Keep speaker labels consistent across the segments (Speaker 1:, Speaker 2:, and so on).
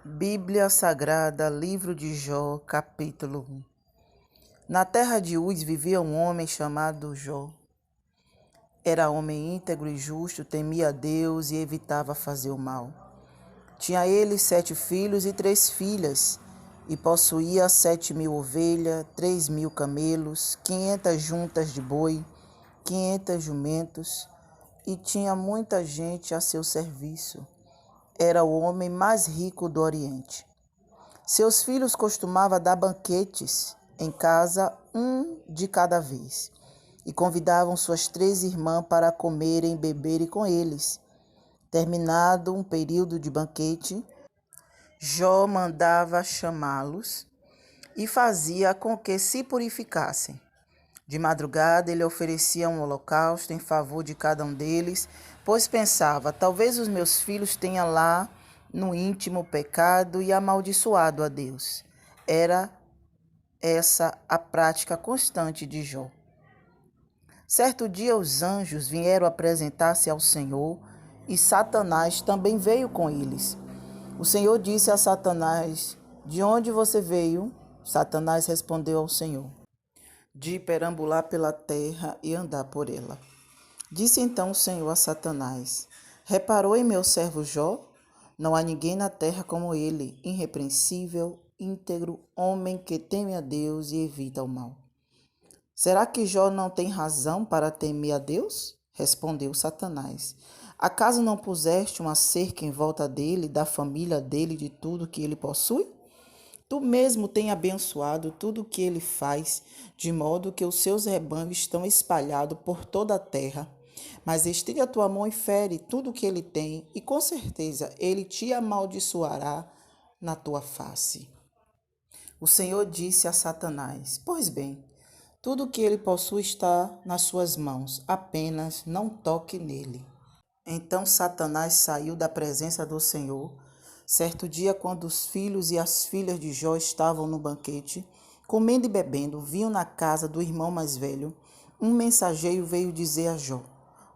Speaker 1: Bíblia Sagrada, Livro de Jó, capítulo 1. Na terra de Uz vivia um homem chamado Jó. Era homem íntegro e justo, temia a Deus e evitava fazer o mal. Tinha ele 7 filhos e 3 filhas, e possuía 7.000 ovelhas, 3.000 camelos, 500 juntas de boi, 500 jumentos, e tinha muita gente a seu serviço. Era o homem mais rico do Oriente. Seus filhos costumavam dar banquetes em casa, um de cada vez, e convidavam suas 3 irmãs para comerem e beberem com eles. Terminado um período de banquete, Jó mandava chamá-los e fazia com que se purificassem. De madrugada ele oferecia um holocausto em favor de cada um deles, pois pensava, talvez os meus filhos tenham lá no íntimo pecado e amaldiçoado a Deus. Era essa a prática constante de Jó. Certo dia os anjos vieram apresentar-se ao Senhor e Satanás também veio com eles. O Senhor disse a Satanás, de onde você veio? Satanás respondeu ao Senhor, de perambular pela terra e andar por ela. Disse então o Senhor a Satanás, reparou em meu servo Jó? Não há ninguém na terra como ele, irrepreensível, íntegro, homem que teme a Deus e evita o mal. Será que Jó não tem razão para temer a Deus? Respondeu Satanás. Acaso não puseste uma cerca em volta dele, da família dele, de tudo que ele possui? Tu mesmo tem abençoado tudo o que ele faz, de modo que os seus rebanhos estão espalhados por toda a terra. Mas estende a tua mão e fere tudo o que ele tem, e com certeza ele te amaldiçoará na tua face. O Senhor disse a Satanás, pois bem, tudo o que ele possui está nas suas mãos, apenas não toque nele. Então Satanás saiu da presença do Senhor. Certo dia, quando os filhos e as filhas de Jó estavam no banquete, comendo e bebendo, viam na casa do irmão mais velho, um mensageiro veio dizer a Jó,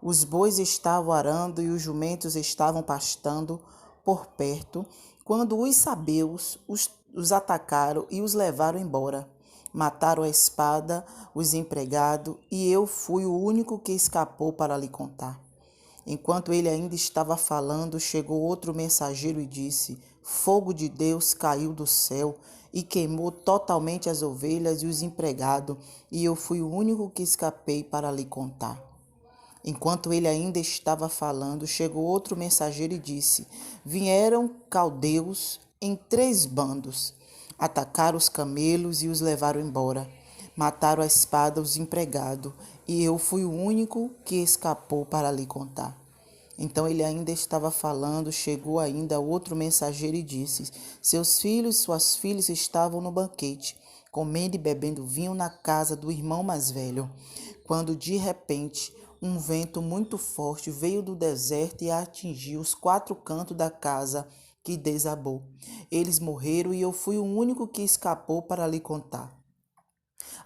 Speaker 1: os bois estavam arando e os jumentos estavam pastando por perto, quando os sabeus os atacaram e os levaram embora. Mataram a espada os empregados, e eu fui o único que escapou para lhe contar. Enquanto ele ainda estava falando, chegou outro mensageiro e disse, fogo de Deus caiu do céu e queimou totalmente as ovelhas e os empregados, e eu fui o único que escapei para lhe contar. Enquanto ele ainda estava falando, chegou outro mensageiro e disse, vieram caldeus em 3 bandos, atacaram os camelos e os levaram embora. Mataram a espada os empregados, e eu fui o único que escapou para lhe contar. Então ele ainda estava falando, chegou ainda outro mensageiro e disse, seus filhos e suas filhas estavam no banquete, comendo e bebendo vinho na casa do irmão mais velho, quando de repente um vento muito forte veio do deserto e atingiu os 4 cantos da casa, que desabou. Eles morreram e eu fui o único que escapou para lhe contar.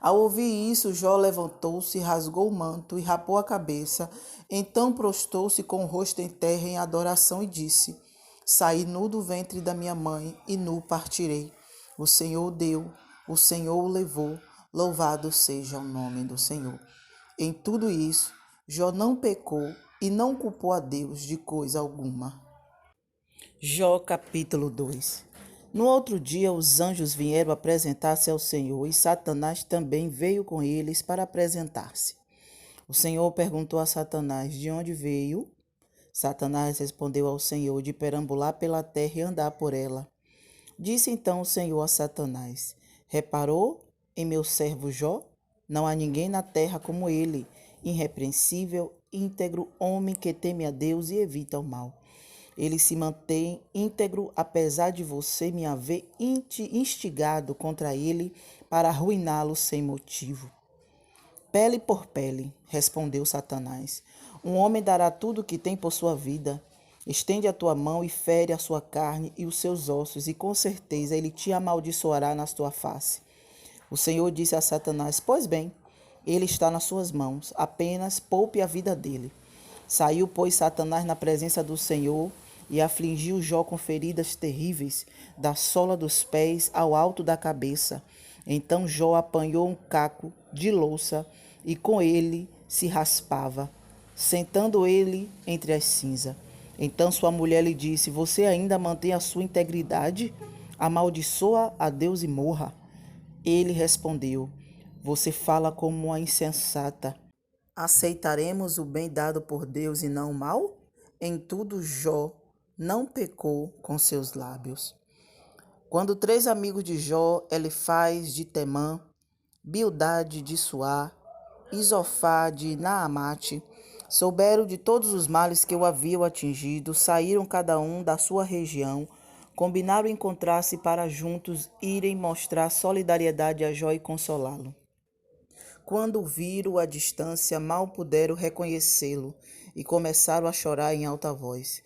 Speaker 1: Ao ouvir isso, Jó levantou-se, rasgou o manto e rapou a cabeça. Então prostou-se com o rosto em terra em adoração e disse, saí nu do ventre da minha mãe e nu partirei. O Senhor deu, o Senhor o levou, louvado seja o nome do Senhor. Em tudo isso, Jó não pecou e não culpou a Deus de coisa alguma. Jó capítulo 2. No outro dia, os anjos vieram apresentar-se ao Senhor, e Satanás também veio com eles para apresentar-se. O Senhor perguntou a Satanás, de onde veio? Satanás respondeu ao Senhor, de perambular pela terra e andar por ela. Disse então o Senhor a Satanás, reparou em meu servo Jó? Não há ninguém na terra como ele, irrepreensível, íntegro, homem que teme a Deus e evita o mal. Ele se mantém íntegro, apesar de você me haver instigado contra ele para arruiná-lo sem motivo. Pele por pele, respondeu Satanás. Um homem dará tudo o que tem por sua vida. Estende a tua mão e fere a sua carne e os seus ossos, e com certeza ele te amaldiçoará na tua face. O Senhor disse a Satanás, pois bem, ele está nas suas mãos, apenas poupe a vida dele. Saiu, pois, Satanás na presença do Senhor, e afligiu Jó com feridas terríveis, da sola dos pés ao alto da cabeça. Então Jó apanhou um caco de louça e com ele se raspava, sentando ele entre as cinzas. Então sua mulher lhe disse: Você ainda mantém a sua integridade? Amaldiçoa a Deus e morra. Ele respondeu: Você fala como uma insensata. Aceitaremos o bem dado por Deus e não o mal? Em tudo Jó não pecou com seus lábios. Quando 3 amigos de Jó, Elifaz de Temã, Bildade de Suá e Zofá de Naamate, souberam de todos os males que o haviam atingido, saíram cada um da sua região, combinaram encontrar-se para juntos irem mostrar solidariedade a Jó e consolá-lo. Quando o viram à distância, mal puderam reconhecê-lo e começaram a chorar em alta voz.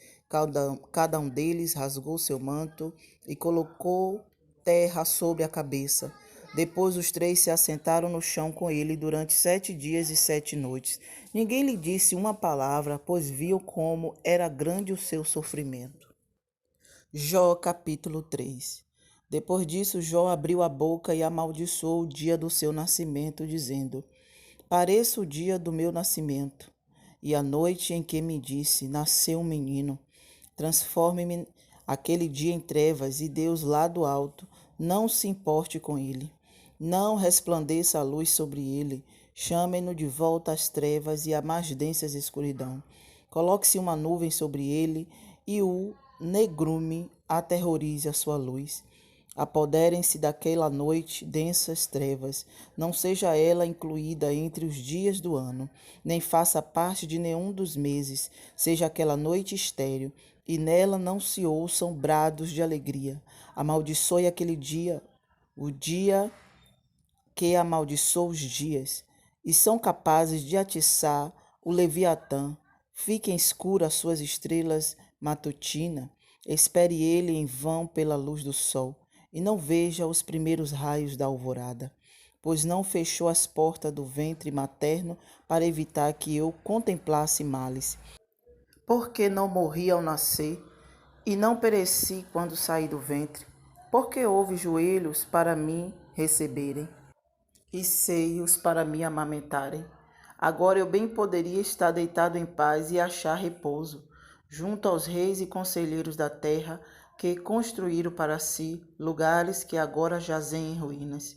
Speaker 1: Cada um deles rasgou seu manto e colocou terra sobre a cabeça. Depois os 3 se assentaram no chão com ele durante 7 dias e 7 noites. Ninguém lhe disse uma palavra, pois viam como era grande o seu sofrimento. Jó capítulo 3. Depois disso, Jó abriu a boca e amaldiçoou o dia do seu nascimento, dizendo: Pareça o dia do meu nascimento, e a noite em que me disse: Nasceu um menino. Transforme-me aquele dia em trevas, e Deus lá do alto não se importe com ele. Não resplandeça a luz sobre ele. Chame-no de volta às trevas e à mais densas escuridão. Coloque-se uma nuvem sobre ele, e o negrume aterrorize a sua luz. Apoderem-se daquela noite densas trevas, não seja ela incluída entre os dias do ano, nem faça parte de nenhum dos meses, seja aquela noite estéril, e nela não se ouçam brados de alegria. Amaldiçoe aquele dia, o dia que amaldiçoa os dias, e são capazes de atiçar o Leviatã. Fiquem escuras as suas estrelas matutina, espere ele em vão pela luz do sol, e não veja os primeiros raios da alvorada, pois não fechou as portas do ventre materno para evitar que eu contemplasse males. Porque não morri ao nascer, e não pereci quando saí do ventre? Porque houve joelhos para me receberem, e seios para me amamentarem? Agora eu bem poderia estar deitado em paz e achar repouso, junto aos reis e conselheiros da terra, que construíram para si lugares que agora jazem em ruínas,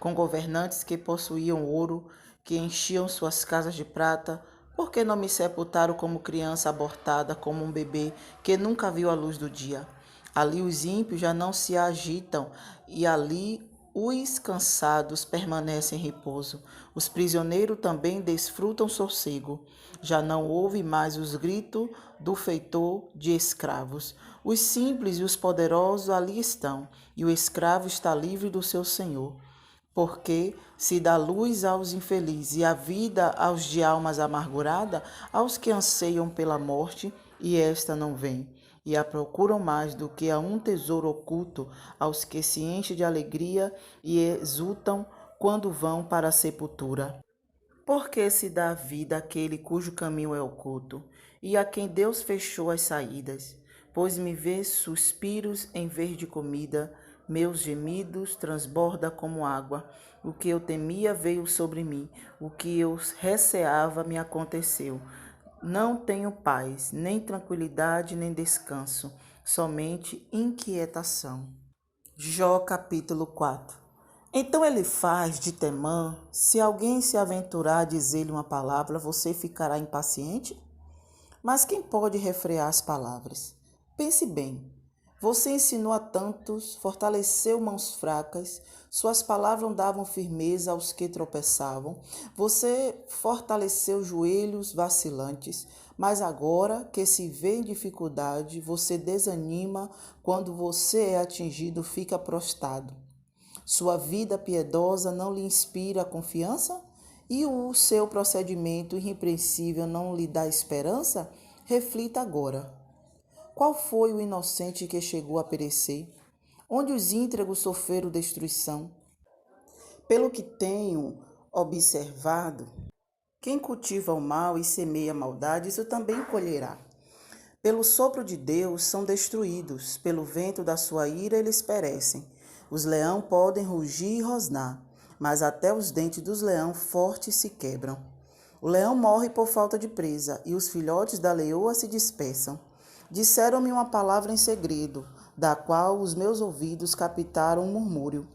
Speaker 1: com governantes que possuíam ouro, que enchiam suas casas de prata. Por que não me sepultaram como criança abortada, como um bebê que nunca viu a luz do dia? Ali os ímpios já não se agitam, e ali os cansados permanecem em repouso. Os prisioneiros também desfrutam sossego. Já não ouve mais os gritos do feitor de escravos. Os simples e os poderosos ali estão, e o escravo está livre do seu senhor. Porque se dá luz aos infelizes e a vida aos de almas amarguradas, aos que anseiam pela morte, e esta não vem, e a procuram mais do que a um tesouro oculto, aos que se enchem de alegria e exultam quando vão para a sepultura. Porque se dá vida àquele cujo caminho é oculto, e a quem Deus fechou as saídas? Pois me vê suspiros em vez de comida, meus gemidos transborda como água. O que eu temia veio sobre mim, o que eu receava me aconteceu. Não tenho paz, nem tranquilidade, nem descanso, somente inquietação. Jó capítulo 4. Então Elifaz de Temã: Se alguém se aventurar a dizer-lhe uma palavra, você ficará impaciente? Mas quem pode refrear as palavras? Pense bem. Você ensinou a tantos, fortaleceu mãos fracas, suas palavras davam firmeza aos que tropeçavam. Você fortaleceu joelhos vacilantes, mas agora que se vê em dificuldade, você desanima. Quando você é atingido, fica prostrado. Sua vida piedosa não lhe inspira confiança? E o seu procedimento irrepreensível não lhe dá esperança? Reflita agora. Qual foi o inocente que chegou a perecer? Onde os íntegros sofreram destruição? Pelo que tenho observado, quem cultiva o mal e semeia a maldade, isso também colherá. Pelo sopro de Deus são destruídos, pelo vento da sua ira eles perecem. Os leão podem rugir e rosnar, mas até os dentes dos leão fortes se quebram. O leão morre por falta de presa, e os filhotes da leoa se dispersam. Disseram-me uma palavra em segredo, da qual os meus ouvidos captaram um murmúrio.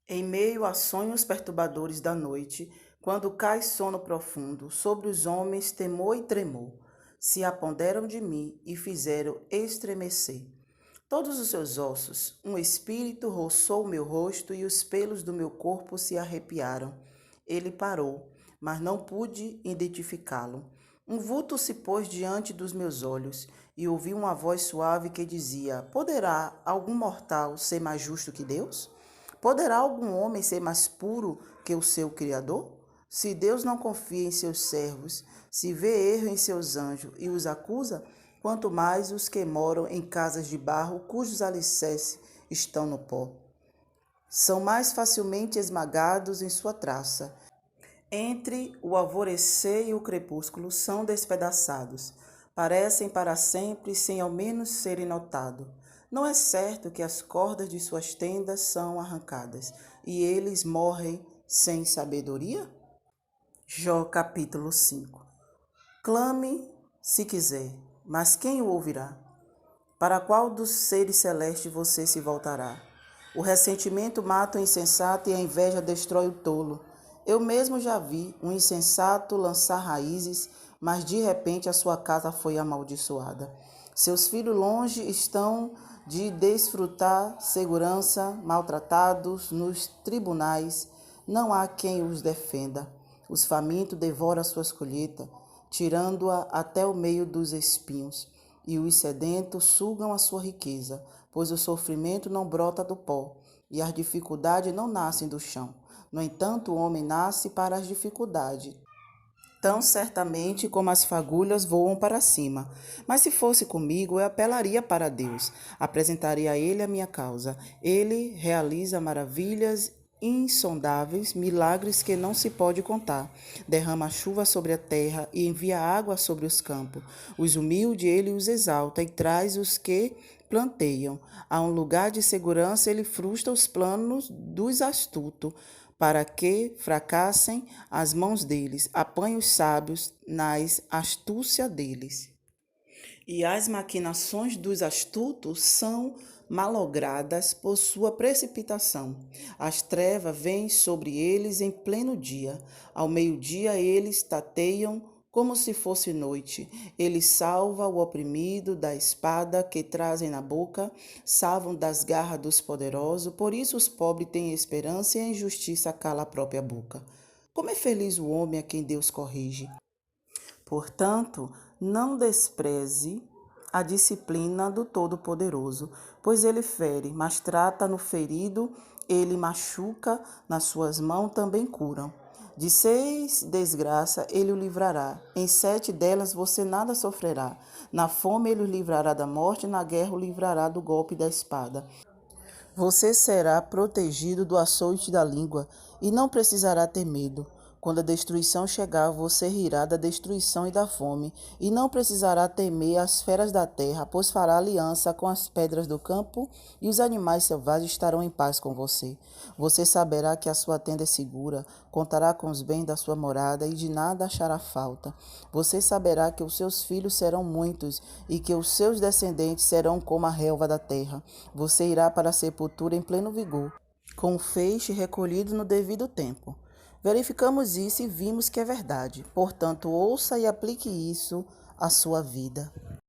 Speaker 1: Em meio a sonhos perturbadores da noite, quando cai sono profundo, sobre os homens temor e tremor, se apoderam de mim e fizeram estremecer. Todos os seus ossos, um espírito roçou o meu rosto e os pelos do meu corpo se arrepiaram. Ele parou, mas não pude identificá-lo. Um vulto se pôs diante dos meus olhos e ouvi uma voz suave que dizia: Poderá algum mortal ser mais justo que Deus? Poderá algum homem ser mais puro que o seu Criador? Se Deus não confia em seus servos, se vê erro em seus anjos e os acusa, quanto mais os que moram em casas de barro, cujos alicerces estão no pó. São mais facilmente esmagados em sua traça. Entre o alvorecer e o crepúsculo são despedaçados. Parecem para sempre sem ao menos serem notados. Não é certo que as cordas de suas tendas são arrancadas e eles morrem sem sabedoria? Jó capítulo 5. Clame se quiser, mas quem o ouvirá? Para qual dos seres celestes você se voltará? O ressentimento mata o insensato e a inveja destrói o tolo. Eu mesmo já vi um insensato lançar raízes, mas de repente a sua casa foi amaldiçoada. Seus filhos longe estão de desfrutar segurança, maltratados nos tribunais. Não há quem os defenda. Os famintos devoram suas colheitas, tirando-a até o meio dos espinhos. E os sedentos sugam a sua riqueza, pois o sofrimento não brota do pó, e as dificuldades não nascem do chão. No entanto, o homem nasce para as dificuldades, tão certamente como as fagulhas voam para cima. Mas se fosse comigo, eu apelaria para Deus, apresentaria a Ele a minha causa. Ele realiza maravilhas insondáveis, milagres que não se pode contar. Derrama chuva sobre a terra e envia água sobre os campos. Os humildes ele os exalta e traz os que planteiam. A um lugar de segurança ele frustra os planos dos astutos, para que fracassem as mãos deles, apanha os sábios nas astúcia deles. E as maquinações dos astutos são malogradas por sua precipitação. As trevas vêm sobre eles em pleno dia. Ao meio-dia eles tateiam como se fosse noite. Ele salva o oprimido da espada que trazem na boca, salvam das garras dos poderosos. Por isso os pobres têm esperança e a injustiça cala a própria boca. Como é feliz o homem a quem Deus corrige. Portanto, não despreze a disciplina do Todo-Poderoso, pois ele fere, mas trata no ferido, ele machuca, nas suas mãos também curam. De 6 desgraças ele o livrará, em 7 delas você nada sofrerá. Na fome ele o livrará da morte, na guerra o livrará do golpe da espada. Você será protegido do açoite da língua e não precisará ter medo. Quando a destruição chegar, você rirá da destruição e da fome, e não precisará temer as feras da terra, pois fará aliança com as pedras do campo, e os animais selvagens estarão em paz com você. Você saberá que a sua tenda é segura, contará com os bens da sua morada, e de nada achará falta. Você saberá que os seus filhos serão muitos, e que os seus descendentes serão como a relva da terra. Você irá para a sepultura em pleno vigor, com o feixe recolhido no devido tempo. Verificamos isso e vimos que é verdade. Portanto, ouça e aplique isso à sua vida.